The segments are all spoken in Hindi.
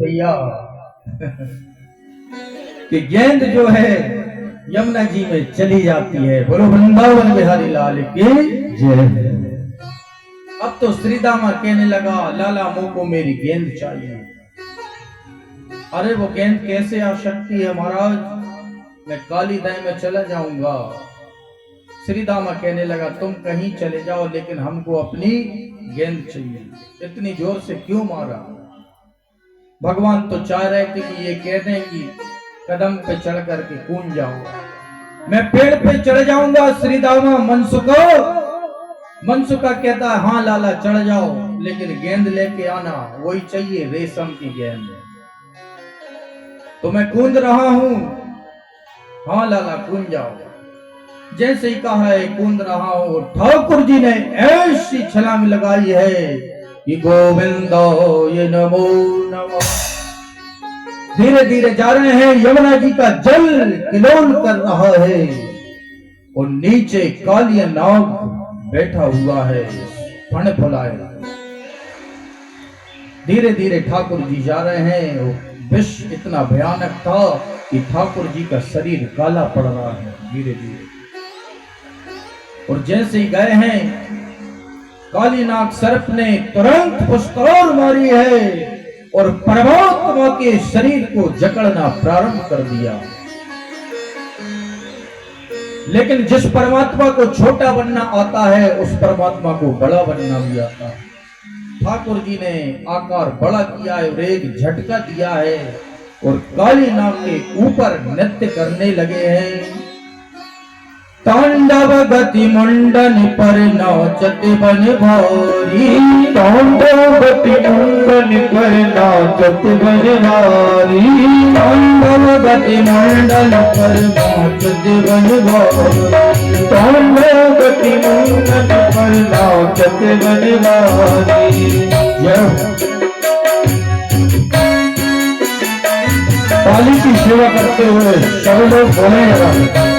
भैया कि गेंद जो है यमुना जी में चली जाती है। बोलो वृंदावन बिहारी लाल की जय। अब तो श्रीदामा कहने लगा लाला मुझको मेरी गेंद चाहिए। अरे वो गेंद कैसे आ सकती है महाराज, मैं काली दाई में चला जाऊंगा। श्रीदामा कहने लगा तुम कहीं चले जाओ लेकिन हमको अपनी गेंद चाहिए। इतनी जोर से क्यों मारा? भगवान तो चाह रहे थे कि ये कह दें कि कदम पे चढ़ करके कूद जाऊंगा, मैं पेड़ पे चढ़ जाऊंगा। श्रीदामा मनसुका कहता है हाँ लाला चढ़ जाओ, लेकिन गेंद लेके आना, वही चाहिए रेशम की गेंद। तो मैं कूद रहा हूं। हाँ लाला कूद जाओ। जैसे ही कहा है कूद रहा हूं, ठाकुर जी ने ऐसी छलांग लगाई है कि गोविंदो ये नमो नमो। धीरे धीरे जा रहे हैं, यमुना जी का जल किलोल कर रहा है और नीचे कालिया नाग बैठा हुआ है फण फुलाए। धीरे धीरे ठाकुर जी जा रहे हैं। विष इतना भयानक था कि ठाकुर जी का शरीर काला पड़ रहा है धीरे धीरे। और जैसे ही गए हैं, कालीनाग सर्प ने तुरंत पुष्कर मारी है और परमात्मा के शरीर को जकड़ना प्रारंभ कर दिया। लेकिन जिस परमात्मा को छोटा बनना आता है उस परमात्मा को बड़ा बनना भी आता है। ठाकुर जी ने आकार बड़ा किया है और एक झटका दिया है और कालीनाग के ऊपर नृत्य करने लगे हैं। तांडव गति मुंडन पर नाचत बन भारी, तांडव गति मुंडन पर नाचत बन भारी, तांडव गति मुंडन पर नाचत बन भारी, तांडव गति मुंडन पर नाचत बन भारी। काली की सेवा करते हुए सब लोग बोले लगा।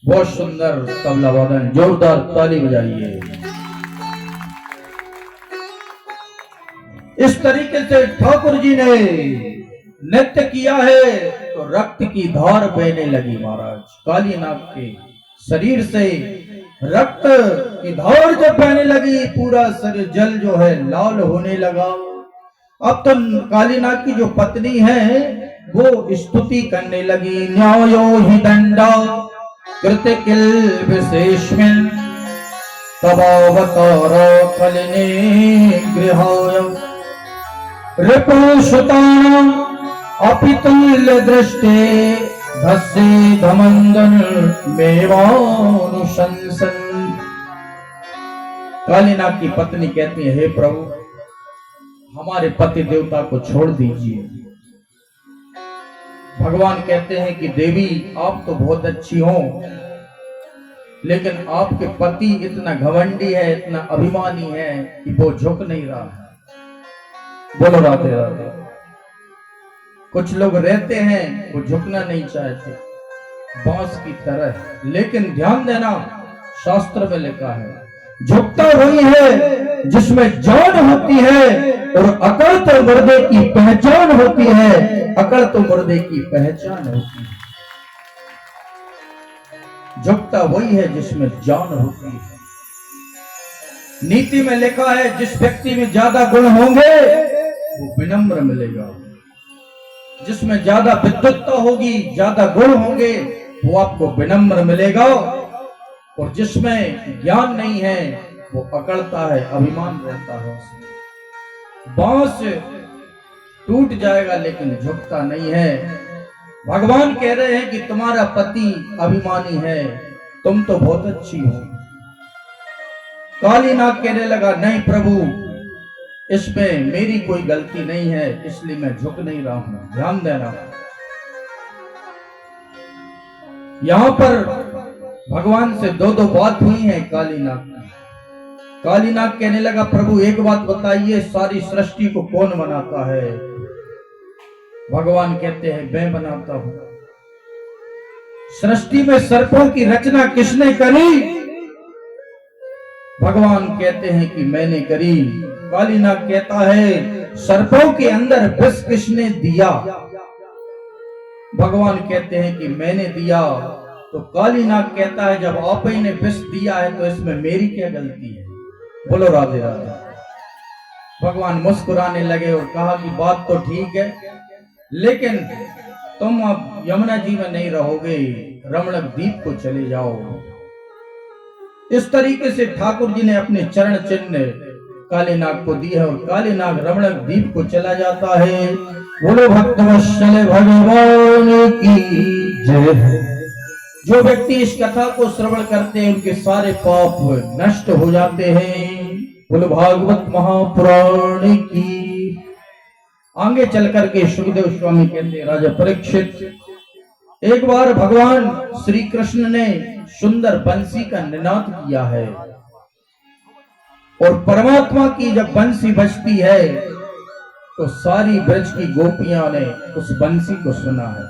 बहुत सुंदर तबला वादन, जोरदार ताली बजाइए। इस तरीके से ठाकुर जी ने नृत्य किया है तो रक्त की धार बहने लगी महाराज। कालीनाग के शरीर से रक्त की धार जब बहने लगी, पूरा शरीर जल जो है लाल होने लगा। अब तो कालीनाग की जो पत्नी है वो स्तुति करने लगी। न्यायो हि दंडा कृतिकिल विशेष में तवावतारो कलिने गृहाय रिपुसुतानां अपितुल्य दृष्टे धस्से धमंदन मेवानुशंसन। कालिना की पत्नी कहती है, हे प्रभु हमारे पति देवता को छोड़ दीजिए। भगवान कहते हैं कि देवी आप तो बहुत अच्छी हो, लेकिन आपके पति इतना घमंडी है, इतना अभिमानी है कि वो झुक नहीं रहा है। बोलो राधे राधे। कुछ लोग रहते हैं वो झुकना नहीं चाहते, बांस की तरह। लेकिन ध्यान देना, शास्त्र में लिखा है झुकता वही है जिसमें जान होती है, और अकड़ तो मुर्दे की पहचान होती है। अकड़ तो मुर्दे की पहचान होती है। झुकता वही है जिसमें जान होती है। नीति में लिखा है जिस व्यक्ति में ज्यादा गुण होंगे वो विनम्र मिलेगा, जिसमें ज्यादा विद्वत्ता होगी, ज्यादा गुण होंगे, वो आपको विनम्र मिलेगा। और जिसमें ज्ञान नहीं है वो अकड़ता है, अभिमान रहता है उसमें। बांस टूट जाएगा लेकिन झुकता नहीं है। भगवान कह रहे हैं कि तुम्हारा पति अभिमानी है, तुम तो बहुत अच्छी हो। कालीनाग कहने लगा, नहीं प्रभु इसमें मेरी कोई गलती नहीं है, इसलिए मैं झुक नहीं रहा हूं। ध्यान देना, यहां पर भगवान से दो बात हुई है कालीनाग की। कालीनाग कहने लगा, प्रभु एक बात बताइए, सारी सृष्टि को कौन बनाता है? भगवान कहते हैं मैं बनाता हूं। सृष्टि में सर्पों की रचना किसने करी? भगवान कहते हैं कि मैंने करी। कालीनाग कहता है सर्पों के अंदर विष किसने दिया? भगवान कहते हैं कि मैंने दिया। तो कालीनाग कहता है जब आप ही ने विष दिया है तो इसमें मेरी क्या गलती है? बोलो राधे राधे। भगवान मुस्कुराने लगे और कहा कि बात तो ठीक है, लेकिन तुम अब यमुना जी में नहीं रहोगे, रमणक द्वीप को चले जाओ। इस तरीके से ठाकुर जी ने अपने चरण चिन्ह कालीनाग को दी है और कालीनाग रमणक द्वीप को चला जाता है। बोलो भक्तवत्सल भगवान की जय। जो व्यक्ति इस कथा को श्रवण करते हैं उनके सारे पाप नष्ट हो जाते हैं। बोलो भागवत महापुराण की। आगे चल करके सुखदेव स्वामी कहते हैं, राजा परीक्षित एक बार भगवान श्री कृष्ण ने सुंदर बंसी का निनाद किया है, और परमात्मा की जब बंसी बजती है तो सारी ब्रज की गोपियां ने उस बंसी को सुना है।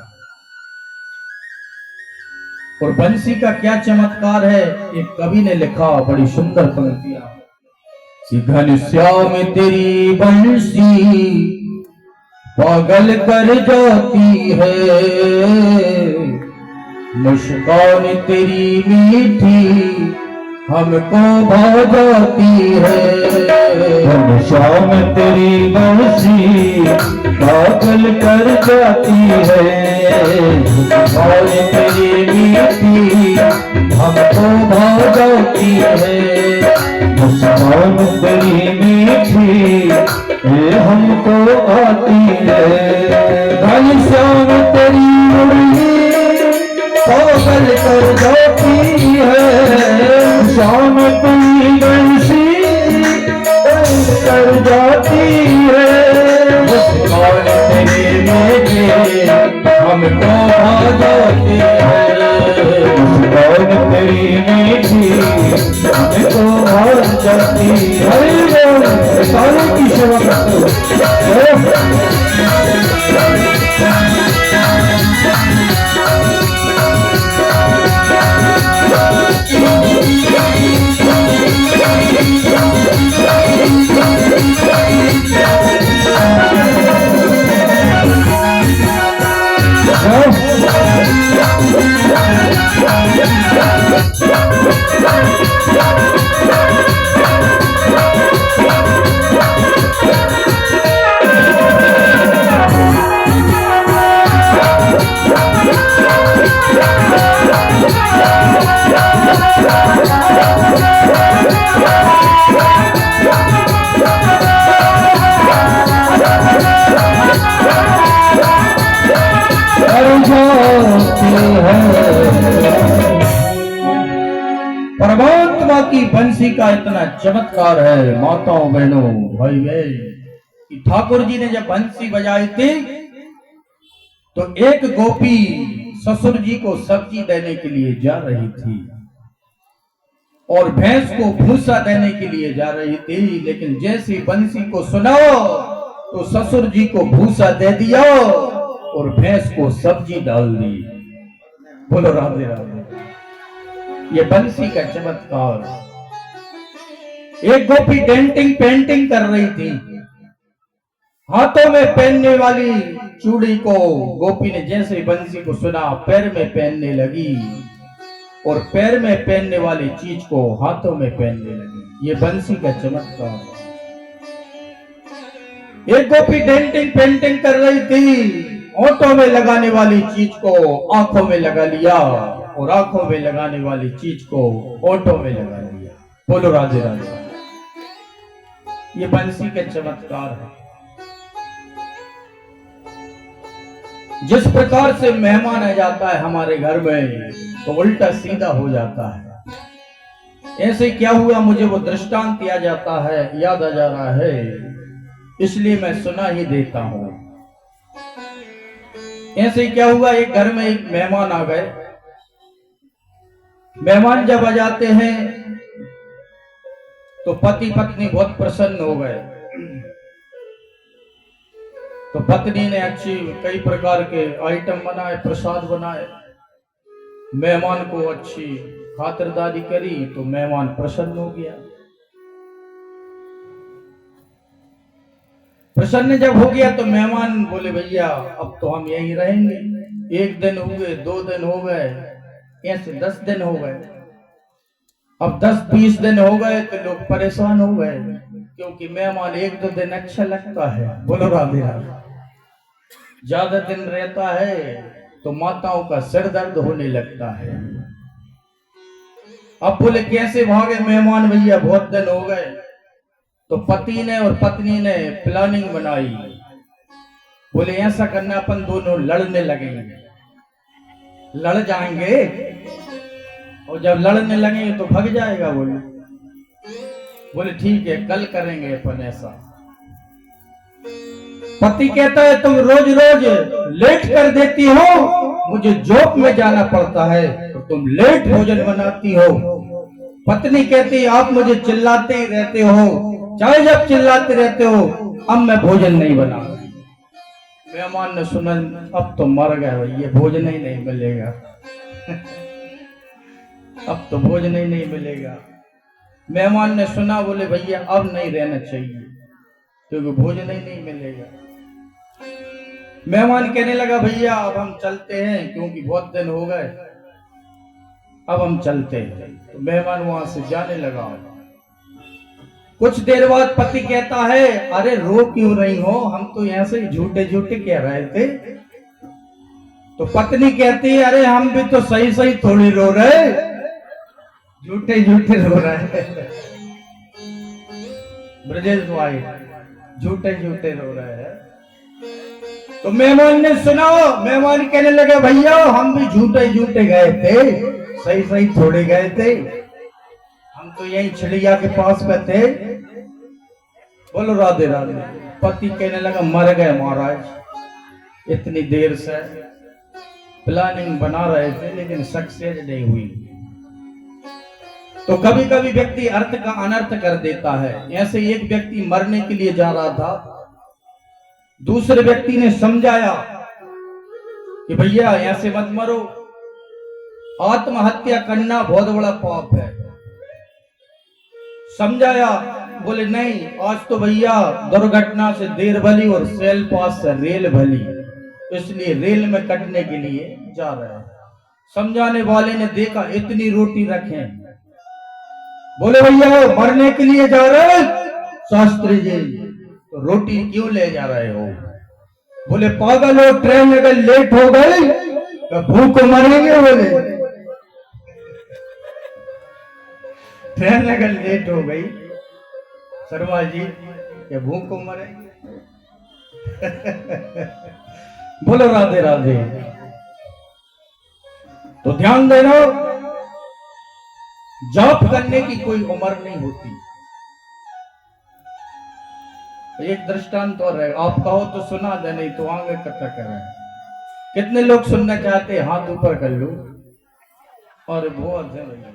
और बंसी का क्या चमत्कार है, एक कवि ने लिखा, बड़ी सुंदर पंक्तियां। घनश्याम तेरी बंसी पागल कर जाती है, मुस्कान तेरी मीठी हमको भा जाती है। घनश्याम तेरी बंसी पागल कर जाती है, मुस्कान तेरी मीठी हमको भा जाती है। मुस्कान तेरी मीठी हमको आती है। घनश्याम तेरी मुरली पागल कर जाती है, श्याम तेरी बंसी कर जाती है। मुस्कान तेरी मीठी हमको भा जाती है, मुस्कान तेरी मीठी हमको भा जाती है। सारे की सेवा करते बाबा की बंसी का इतना चमत्कार है माताओं बहनों भाई बहन कि ठाकुर जी ने जब बंसी बजाई थी तो एक गोपी ससुर जी को सब्जी देने के लिए जा रही थी और भैंस को भूसा देने के लिए जा रही थी, लेकिन जैसी बंसी को सुना तो ससुर जी को भूसा दे दिया और भैंस को सब्जी डाल दी। बोलो राधे राधे। ये बंसी का चमत्कार। एक गोपी डेंटिंग पेंटिंग कर रही थी, हाथों में पहनने वाली चूड़ी को गोपी ने जैसे बंसी को सुना पैर में पहनने लगी और पैर में पहनने वाली चीज को हाथों में पहनने लगी। ये बंसी का चमत्कार। एक गोपी डेंटिंग पेंटिंग कर रही थी, होठों में लगाने वाली चीज को आंखों में लगा लिया और आंखों में लगाने वाली चीज को होठों में लगा लिया। बोलो राधे राधे। ये बंसी के चमत्कार है। जिस प्रकार से मेहमान आ जाता है हमारे घर में तो उल्टा सीधा हो जाता है। ऐसे क्या हुआ, मुझे वो दृष्टांत दिया जाता है, याद आ जा रहा है, इसलिए मैं सुना ही देता हूं। ऐसे क्या हुआ, एक घर में एक मेहमान आ गए। मेहमान जब आ जाते हैं तो पति पत्नी बहुत प्रसन्न हो गए। तो पत्नी ने अच्छी कई प्रकार के आइटम बनाए, प्रसाद बनाए, मेहमान को अच्छी खातिरदारी करी तो मेहमान प्रसन्न हो गया। प्रसन्न जब हो गया तो मेहमान बोले भैया अब तो हम यहीं रहेंगे। एक दिन हो गए, 2 दिन हो गए, ऐसे 10 दिन हो गए। अब 10-20 दिन हो गए तो लोग परेशान हो गए, क्योंकि मेहमान 1-2 दिन अच्छा लगता है। बोलो राधे राधे। ज्यादा दिन रहता है तो माताओं का सिर दर्द होने लगता है। अब बोले कैसे भागे मेहमान भैया, बहुत दिन हो गए। तो पति ने और पत्नी ने प्लानिंग बनाई। बोले ऐसा करना, अपन दोनों लड़ने लगेंगे, लड़ जाएंगे और जब लड़ने लगेंगे तो भाग जाएगा। बोले ठीक है, कल करेंगे अपन ऐसा। पति कहता है तुम रोज रोज लेट कर देती हो, मुझे जॉब में जाना पड़ता है तो तुम लेट भोजन बनाती हो। पत्नी कहती है आप मुझे चिल्लाते ही रहते हो, चाहे जब चिल्लाते रहते हो, अब मैं भोजन नहीं बना। मेहमान ने सुना, अब तो मर गया भाई, ये भोजन ही नहीं मिलेगा अब तो भोजन ही नहीं मिलेगा। मेहमान ने सुना, बोले भैया अब नहीं रहना चाहिए क्योंकि भोजन ही नहीं मिलेगा। मेहमान कहने लगा भैया अब हम चलते हैं क्योंकि बहुत दिन हो गए, अब हम चलते हैं। तो मेहमान वहां से जाने लगा। कुछ देर बाद पति कहता है अरे रो क्यों रही हो, हम तो यहाँ से झूठे झूठे कह रहे थे। तो पत्नी कहती है अरे हम भी तो सही सही थोड़ी रो रहे, झूठे झूठे रो रहे ब्रजेश भाई, झूठे झूठे रो रहे हैं। तो मेहमान ने सुना, मेहमान कहने लगे भैया हम भी झूठे झूठे गए थे, सही सही थोड़े गए थे, हम तो यही छिड़िया के पास में थे। बोलो राधे राधे। पति कहने लगा मर गए महाराज, इतनी देर से प्लानिंग बना रहे थे लेकिन सक्सेस नहीं हुई। तो कभी कभी व्यक्ति अर्थ का अनर्थ कर देता है। ऐसे एक व्यक्ति मरने के लिए जा रहा था, दूसरे व्यक्ति ने समझाया कि भैया ऐसे मत मरो, आत्महत्या करना बहुत बड़ा पाप है। समझाया, बोले नहीं आज तो भैया दुर्घटना से देर भली और सेल पास से रेल भली, इसलिए रेल में कटने के लिए जा रहे हैं। समझाने वाले ने देखा इतनी रोटी रखे, बोले भैया मरने के लिए जा रहे शास्त्री जी, तो रोटी क्यों ले जा रहे हो? बोले पागल हो, ट्रेन अगर लेट हो गई तो भूख मरेंगे। बोले ट्रेन अगर लेट हो गई शर्मा जी ये भूख को मरेंगे बोलो राधे राधे। तो ध्यान देना, जॉब करने की कोई उम्र नहीं होती। एक दृष्टांत और है, आप कहो तो सुना दे, नहीं तो आगे कथा करें। कितने लोग सुनना चाहते हैं? हाथ ऊपर कर लो। और बहुत है भैया।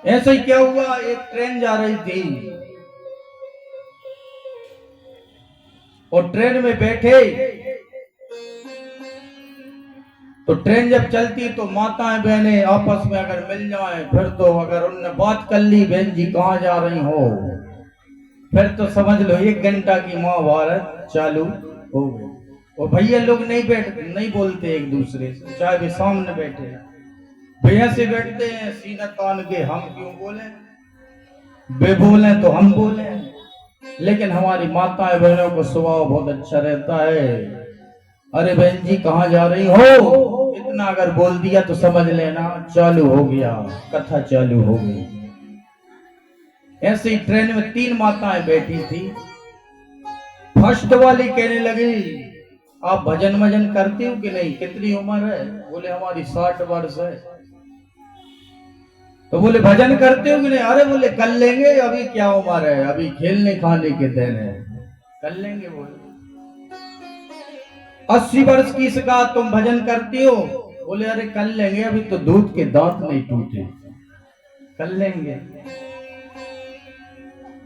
ऐसे ही क्या हुआ, एक ट्रेन जा रही थी और ट्रेन में बैठे तो ट्रेन जब चलती तो माताएं बहनें आपस में अगर मिल जाएं, फिर तो अगर उनने बात कर ली, बहन जी कहाँ जा रही हो, फिर तो समझ लो 1 घंटा की महाभारत चालू हो गई। और भैया लोग नहीं बोलते एक दूसरे से, चाहे वे सामने बैठे। भैया से बैठते हैं सीना तान के, हम क्यों बोले, वे बोले तो हम बोले। लेकिन हमारी माताएं बहनों को स्वभाव बहुत अच्छा रहता है। अरे बहन जी कहाँ जा रही हो, इतना अगर बोल दिया तो समझ लेना चालू हो गया, कथा चालू हो गई। ऐसे ही ट्रेन में 3 माताएं बैठी थी। फर्स्ट वाली कहने लगी, आप भजन वजन करते हो कि नहीं, कितनी उम्र है? बोले हमारी 60 वर्ष है। तो बोले भजन करते हो कि नहीं? अरे बोले कर लेंगे, अभी क्या उम्र है, अभी खेलने खाने के दिन है, कर लेंगे। बोले 80 वर्ष की इसका तुम भजन करती हो? बोले अरे कर लेंगे, अभी तो दूध के दांत नहीं टूटे, कर लेंगे।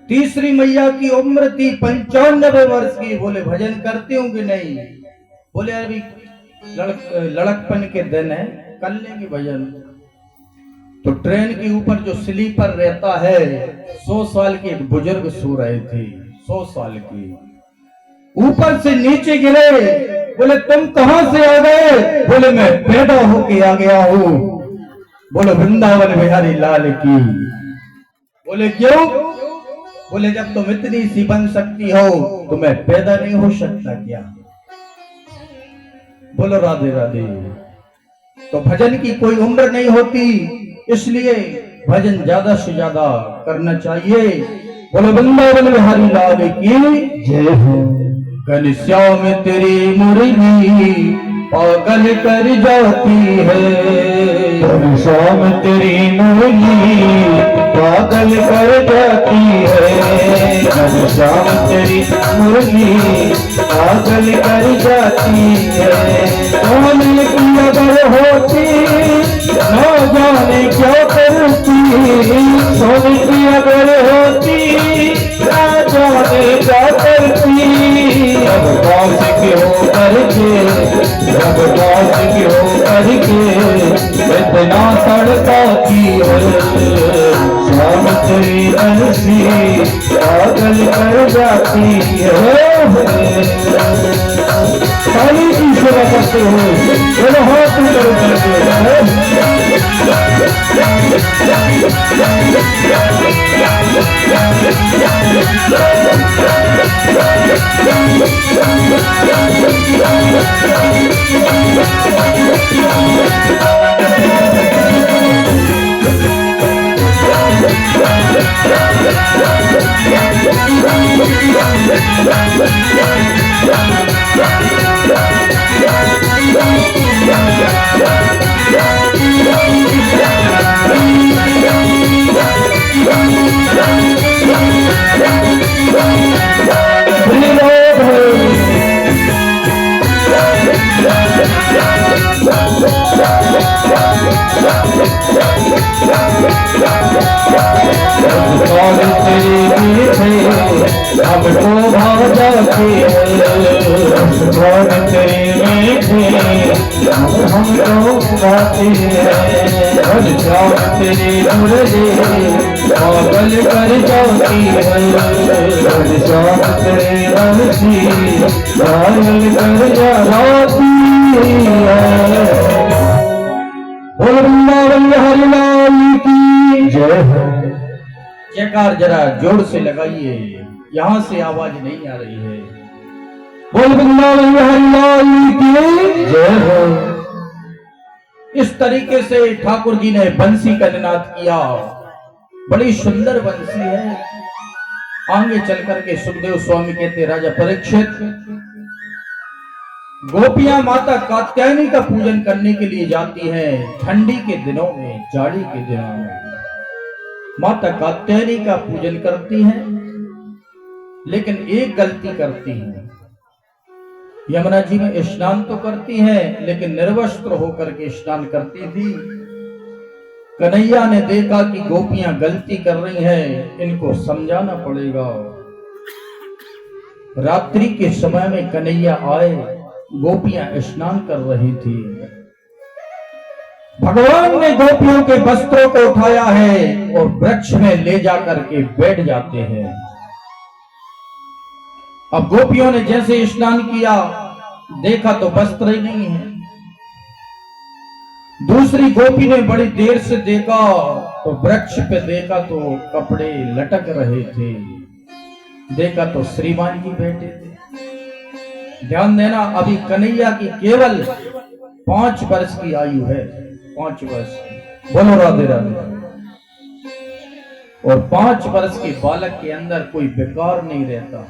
तीसरी मैया की उम्र थी 95 वर्ष की। बोले भजन करते हो कि नहीं? बोले अभी लड़कपन के दिन है, कर लेंगे भजन। तो ट्रेन के ऊपर जो स्लीपर रहता है, 100 साल के एक बुजुर्ग सो रहे थे, 100 साल के, ऊपर से नीचे गिरे। बोले तुम कहां से आ गए? बोले मैं पैदा होके आ गया हूं। बोले वृंदावन बिहारी लाल की। बोले क्यों? बोले जब तुम इतनी सी बन सकती हो तो मैं पैदा नहीं हो सकता क्या? बोलो राधे राधे। तो भजन की कोई उम्र नहीं होती, इसलिए भजन ज्यादा से ज्यादा करना चाहिए। बोलो वृंदावन बिहारी लाल की जय हो। घनश्याम तेरी मुरली पागल कर जाती है, घनश्याम तेरी मुरली पागल कर जाती है, घनश्याम तेरी मुरली पागल कर जाती है। सोने की अगर होती न जाने क्या करती, सोने की अगर होती न जाने क्या करती। रघुदास के हो करके, रघुदास के हो करके इतना सड़काती है, श्याम तेरी अलसी पागल कर जाती है। सारी की सेवा करते हो, बोलो हाथ ऊपर करके। हमको भाव जाती है, तेरे मीठे हमको गाती है, घनश्याम तेरी मुरली पागल कर जाती है, घनश्याम तेरी अलसी पागल कर जाती है। वृंदावन हरि लाल की जय हो। जयकार जरा जोर से लगाइए, यहां से आवाज नहीं आ रही है। बोल वृंदावन हरि लाल की जय हो। इस तरीके से ठाकुर जी ने बंसी का निनाद किया। बड़ी सुंदर बंसी है। आगे चल करके सुखदेव स्वामी कहते, राजा परीक्षित गोपियां माता कात्यायनी का पूजन करने के लिए जाती हैं ठंडी के दिनों में, जाड़ी के दिनों में माता कात्यायनी का पूजन करती हैं, लेकिन एक गलती करती हैं। यमुना जी में स्नान तो करती हैं, लेकिन निर्वस्त्र होकर के स्नान करती थी। कन्हैया ने देखा कि गोपियां गलती कर रही हैं, इनको समझाना पड़ेगा। रात्रि के समय में कन्हैया आए, गोपियां स्नान कर रही थी। भगवान ने गोपियों के वस्त्रों को उठाया है और वृक्ष में ले जाकर के बैठ जाते हैं। अब गोपियों ने जैसे स्नान किया, देखा तो वस्त्र ही नहीं है। दूसरी गोपी ने बड़ी देर से देखा तो वृक्ष पे देखा तो कपड़े लटक रहे थे, देखा तो श्रीमान जी बैठे थे। ध्यान देना, अभी कन्हैया की केवल 5 वर्ष की आयु है, 5 वर्ष। बोलो राधे राधे। और 5 वर्ष के बालक के अंदर कोई विकार नहीं रहता।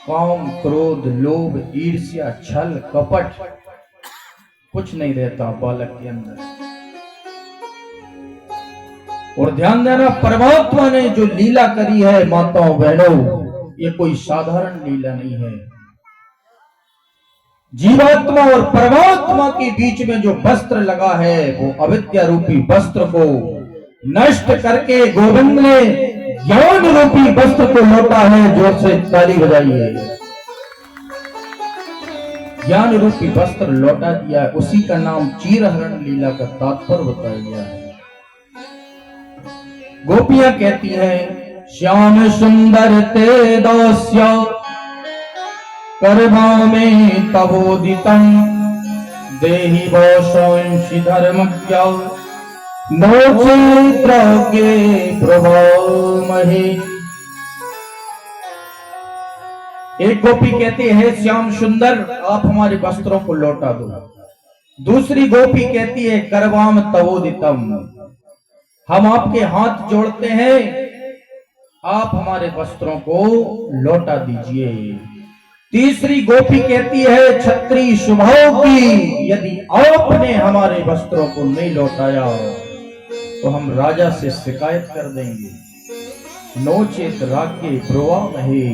काम, क्रोध, लोभ, ईर्ष्या, छल, कपट कुछ नहीं रहता बालक के अंदर। और ध्यान देना, परमात्मा ने जो लीला करी है माताओं बहनों, ये कोई साधारण लीला नहीं है। जीवात्मा और परमात्मा के बीच में जो वस्त्र लगा है, वो अविद्या रूपी वस्त्र को नष्ट करके गोविंद ने ज्ञान रूपी वस्त्र को लौटा है। जोर से ताली बजाइए। ज्ञान रूपी वस्त्र लौटा दिया है, उसी का नाम चीरहरण लीला का तात्पर्य बताया गया है। गोपियां कहती हैं, श्याम सुंदर ते दास्य करभामे तवोदितं देहि वशंसि धर्मज्ञ नोचेत्र के प्रभाव महे। एक गोपी कहती है, श्याम सुंदर आप हमारे वस्त्रों को लौटा दो। दूसरी गोपी कहती है, करवाम तवोदितम, हम आपके हाथ जोड़ते हैं, आप हमारे वस्त्रों को लौटा दीजिए। तीसरी गोपी कहती है, क्षत्रिय स्वभाव की, यदि आपने हमारे वस्त्रों को नहीं लौटाया तो हम राजा से शिकायत कर देंगे। नोचेत राके ब्रुवा महे।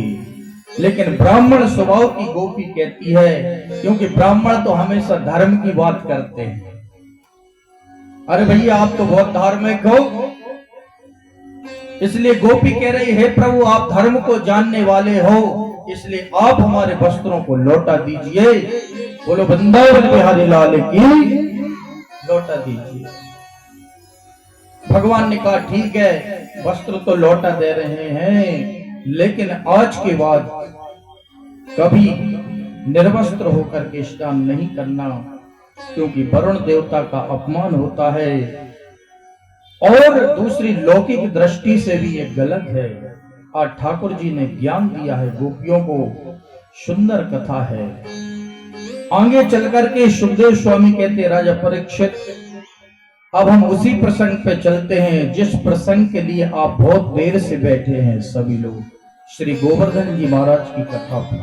लेकिन ब्राह्मण स्वभाव की गोपी कहती है, क्योंकि ब्राह्मण तो हमेशा धर्म की बात करते हैं। अरे भैया आप तो बहुत धार्मिक हो, इसलिए गोपी कह रही है, प्रभु आप धर्म को जानने वाले हो, इसलिए आप हमारे वस्त्रों को लौटा दीजिए। बोलो वृंदावन बिहारी लाल की, लौटा दीजिए। भगवान ने कहा ठीक है, वस्त्र तो लौटा दे रहे हैं, लेकिन आज के बाद कभी निर्वस्त्र होकर के स्नान नहीं करना, क्योंकि वरुण देवता का अपमान होता है और दूसरी लौकिक दृष्टि से भी ये गलत है। आज ठाकुर जी ने ज्ञान दिया है गोपियों को, सुंदर कथा है। आगे चलकर के सुखदेव स्वामी कहते, राजा परीक्षित अब हम उसी प्रसंग पे चलते हैं जिस प्रसंग के लिए आप बहुत देर से बैठे हैं सभी लोग, श्री गोवर्धन जी महाराज की कथा पर।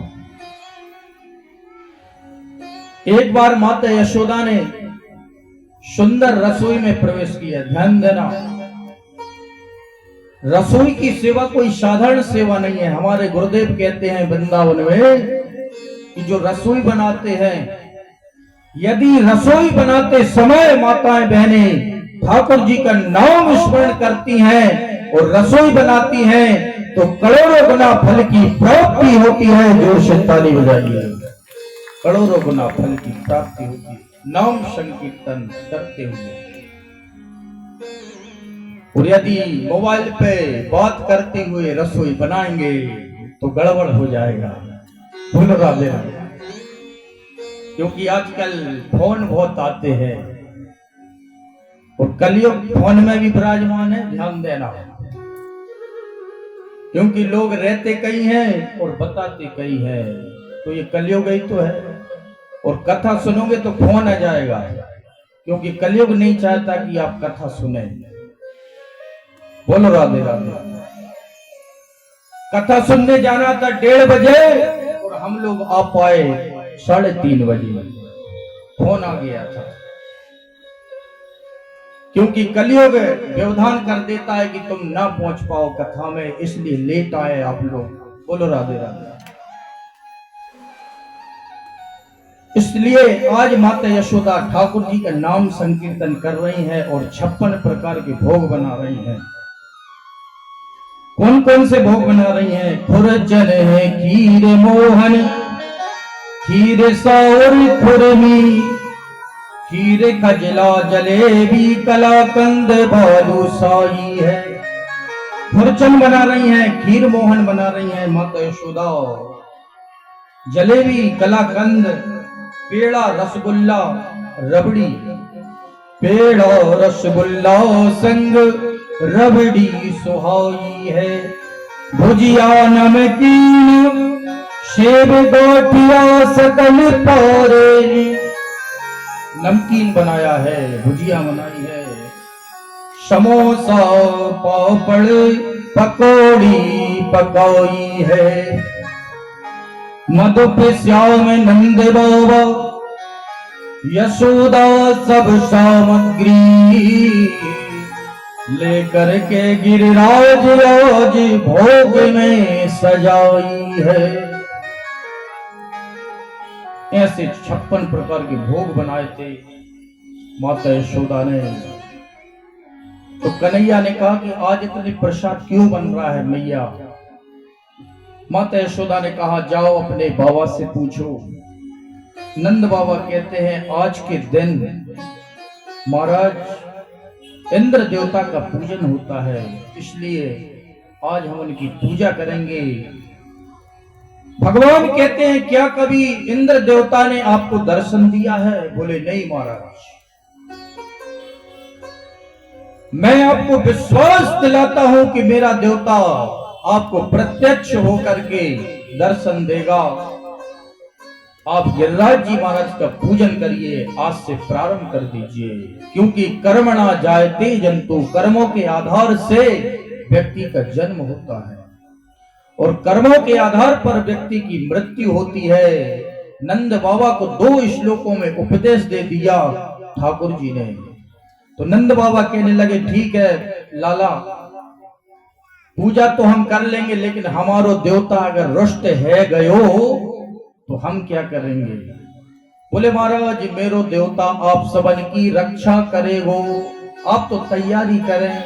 एक बार माता यशोदा ने सुंदर रसोई में प्रवेश किया। ध्यान देना, रसोई की सेवा कोई साधारण सेवा नहीं है। हमारे गुरुदेव कहते हैं वृंदावन में कि जो रसोई बनाते हैं, यदि रसोई बनाते समय माताएं बहनें ठाकुर जी का नाम स्मरण करती हैं और रसोई बनाती हैं तो करोड़ों गुना फल की प्राप्ति होती है। जोर से ताली बजाइए। करोड़ों गुना फल की प्राप्ति होती है नाम संकीर्तन करते हुए। और यदि मोबाइल पे बात करते हुए रसोई बनाएंगे तो गड़बड़ हो जाएगा। भूल राधे राधे। क्योंकि आजकल फोन बहुत आते हैं और कलयुग फोन में भी विराजमान है। ध्यान देना, क्योंकि लोग रहते कई हैं और बताते कई हैं, तो ये कलयुग ही तो है। और कथा सुनोगे तो फोन आ जाएगा, क्योंकि कलयुग नहीं चाहता कि आप कथा सुने। बोलो राधे राधे। कथा सुनने जाना था 1:30 बजे और हम लोग आ पाए 3:30 बजे फोन आ गया था, क्योंकि कलयुग व्यवधान कर देता है कि तुम ना पहुंच पाओ कथा में, इसलिए लेट आए आप लोग। बोलो राधे राधे। इसलिए आज माता यशोदा ठाकुर जी का नाम संकीर्तन कर रही हैं और 56 प्रकार के भोग बना रही हैं। कौन कौन से भोग बना रही हैं? खुरचन है, खीर मोहन, खीर सौर खुरमी, खीर खजला जलेबी, कलाकंद बालूशाही है। खुरचन बना रही हैं, खीर मोहन बना रही हैं माता यशोदा, जलेबी, कलाकंद, पेड़ा, रसगुल्ला, रबड़ी, पेड़ा रसगुल्ला संग रबड़ी सुहाई है। भुजिया नमकीन सेब गोटिया सकल पारे, नमकीन बनाया है, भुजिया बनाई है, समोसा पापड़ पकौड़ी पकाई है। मधुप श्याम नंद बाबा यशोदा सब सामग्री, लेकर के गिरिराज राज भोग में सजाई है। ऐसे 56 प्रकार के भोग बनाए थे माता यशोदा ने। तो कन्हैया ने कहा कि आज इतने प्रसाद क्यों बन रहा है मैया? माता यशोदा ने कहा जाओ अपने बाबा से पूछो। नंद बाबा कहते हैं आज के दिन महाराज इंद्र देवता का पूजन होता है, इसलिए आज हम उनकी पूजा करेंगे। भगवान कहते हैं क्या कभी इंद्र देवता ने आपको दर्शन दिया है? बोले नहीं महाराज। मैं आपको विश्वास दिलाता हूं कि मेरा देवता आपको प्रत्यक्ष होकर के दर्शन देगा। आप गिरिराज जी महाराज का पूजन करिए, आज से प्रारंभ कर दीजिए, क्योंकि कर्मणा जायते जंतु, कर्मों के आधार से व्यक्ति का जन्म होता है और कर्मों के आधार पर व्यक्ति की मृत्यु होती है। नंद बाबा को 2 श्लोकों में उपदेश दे दिया ठाकुर जी ने। तो नंद बाबा कहने लगे ठीक है लाला, पूजा तो हम कर लेंगे, लेकिन हमारो देवता अगर रुष्ट है गयो तो हम क्या करेंगे? बोले महाराज मेरो देवता आप सबन की रक्षा करेगो, आप तो तैयारी करें।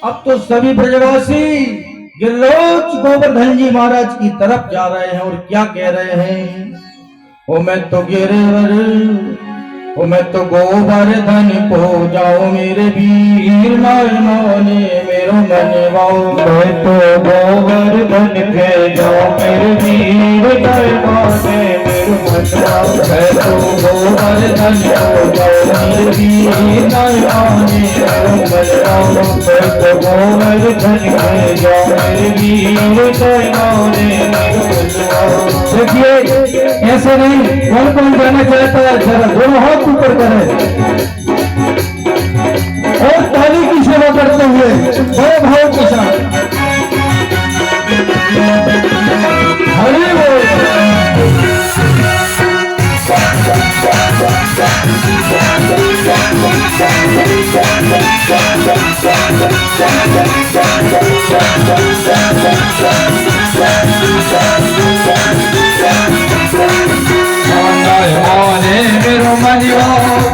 अब तो सभी ब्रजवासी गिरिराज गोवर्धन जी महाराज की तरफ जा रहे हैं और क्या कह रहे हैं? ओ मैं तो गिरिवर, ओ मैं तो गोवर्धन को जाओ मेरे वीर नयनों ने मेरो मनवाओ। मैं तो गोवर्धन के जाओ मेरे वीर नयनों ने मेरो मनवाओ। मैं तो गोवर्धन को जाओ मेरे वीर नयनों ने मेरो मनवाओ। मैं तो गोवर्धन के जाओ मेरे वीर नयनों ने मेरो मनवाओ। देखिए ऐसे नहीं, कौन कौन जाना चाहता है जरा दोनों हाथ ऊपर करें और ताली की सेवा करते हुए बड़े भाव के साथ हरि बोल। मेरो मनवा